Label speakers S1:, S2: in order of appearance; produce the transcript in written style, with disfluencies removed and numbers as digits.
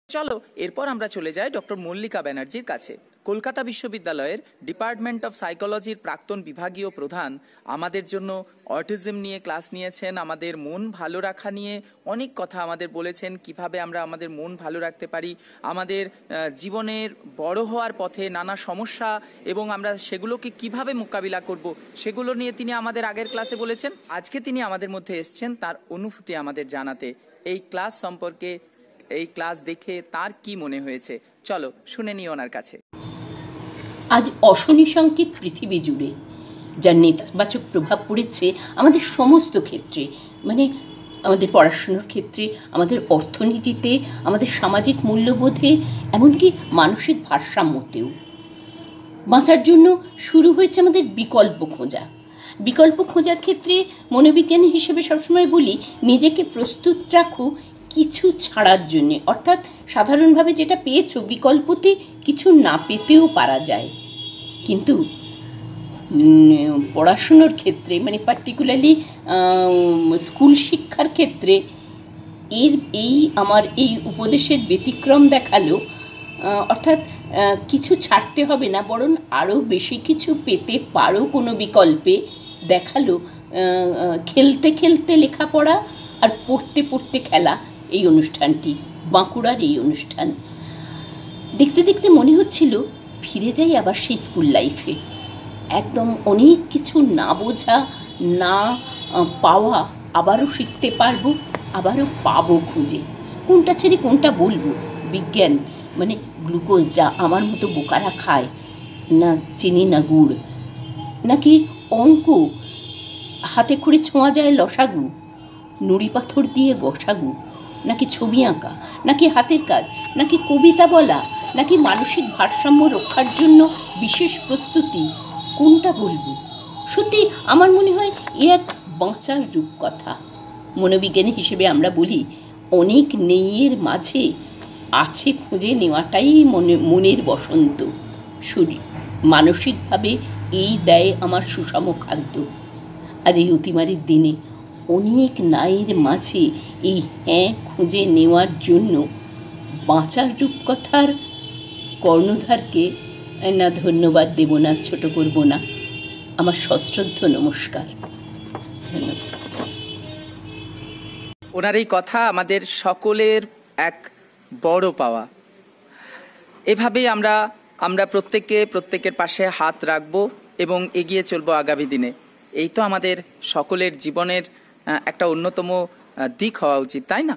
S1: চলো এরপর আমরা চলে যাই ডক্টর মল্লিকা ব্যানার্জির কাছে। কলকাতা বিশ্ববিদ্যালয়ের ডিপার্টমেন্ট অফ সাইকোলজির প্রাক্তন বিভাগীয় প্রধান আমাদের জন্য অটিজম নিয়ে ক্লাস নিয়েছেন, আমাদের মন ভালো রাখা নিয়ে অনেক কথা আমাদের বলেছেন, কিভাবে আমরা আমাদের মন ভালো রাখতে পারি, আমাদের জীবনের বড় হওয়ার পথে নানা সমস্যা এবং আমরা সেগুলোকে কিভাবে মোকাবিলা করব সেগুলো নিয়ে তিনি আমাদের আগের ক্লাসে বলেছেন। আজকে তিনি আমাদের মধ্যে এসছেন তার অনুভূতি আমাদের জানাতে, এই ক্লাস সম্পর্কে, এই ক্লাস দেখে তার কি মনে হয়েছে। চলো শুনে নিই ওনার কাছে।
S2: আজ অশনি সংকেত পৃথিবী জুড়ে, যার নেতিবাচক প্রভাব পড়েছে আমাদের সমস্ত ক্ষেত্রে, মানে আমাদের পড়াশুনোর ক্ষেত্রে, আমাদের অর্থনীতিতে, আমাদের সামাজিক মূল্যবোধে, এমনকি মানসিক ভারসাম্যতেও। বাঁচার জন্য শুরু হয়েছে আমাদের বিকল্প খোঁজা। বিকল্প খোঁজার ক্ষেত্রে মনোবিজ্ঞানী হিসেবে সবসময় বলি, নিজেকে প্রস্তুত রাখো কিছু ছাড়ার জন্যে। অর্থাৎ সাধারণভাবে যেটা পেয়েছো, বিকল্পতে কিছু না পেতেও পারা যায়। কিন্তু পড়াশুনোর ক্ষেত্রে, মানে পার্টিকুলারলি স্কুল শিক্ষার ক্ষেত্রে আমার এই উপদেশের ব্যতিক্রম দেখালো। অর্থাৎ কিছু ছাড়তে হবে না, বরং আরও বেশি কিছু পেতে পারো কোনো বিকল্পে দেখালো। খেলতে খেলতে লেখাপড়া আর পড়তে পড়তে খেলা, এই অনুষ্ঠানটি, বাঁকুড়ার এই অনুষ্ঠান দেখতে দেখতে মনে হচ্ছিল ফিরে যাই আবার সেই স্কুল লাইফে। একদম অনেক কিছু না বোঝা, না পাওয়া আবারও শিখতে পারবো, আবারও পাবো খুঁজে। কোনটা ছেড়ে কোনটা বলবো? বিজ্ঞান মানে গ্লুকোজ, যা আমার মতো বোকারা খায়, না চিনি না গুড়, নাকি অঙ্ক হাতে করে ছোঁয়া যায় লসাগু, নুড়ি পাথর দিয়ে গসাগু, নাকি ছবি আঁকা, নাকি হাতের কাজ, নাকি কবিতা বলা, নাকি মানসিক ভারসাম্য রক্ষার জন্য বিশেষ প্রস্তুতি? কোনটা বলবো? সত্যি আমার মনে হয় এ এক বাঁচার রূপকথা। মনোবিজ্ঞানী হিসেবে আমরা বলি, অনেক নেইয়ের মাঝে আছে খুঁজে নেওয়াটাই মনের বসন্ত। শরীর মানসিকভাবে এই দেয় আমার সুষম খাদ্য। আজ এই অতিমারির দিনে অনেক নায়ের মাঝে এই হ্যাঁ খুঁজে নেওয়ার জন্য বাঁচার রূপকথার কর্ণধারকে না ধন্যবাদ দেব না, ছোট করব না। আমার সশ্রদ্ধ নমস্কার। ধন্যবাদ।
S1: ওনার এই কথা আমাদের সকলের এক বড় পাওয়া। এভাবেই আমরা প্রত্যেকের পাশে হাত রাখবো এবং এগিয়ে চলবো আগামী দিনে। এই তো আমাদের সকলের জীবনের একটা অন্যতম দিক হওয়া উচিত, তাই না?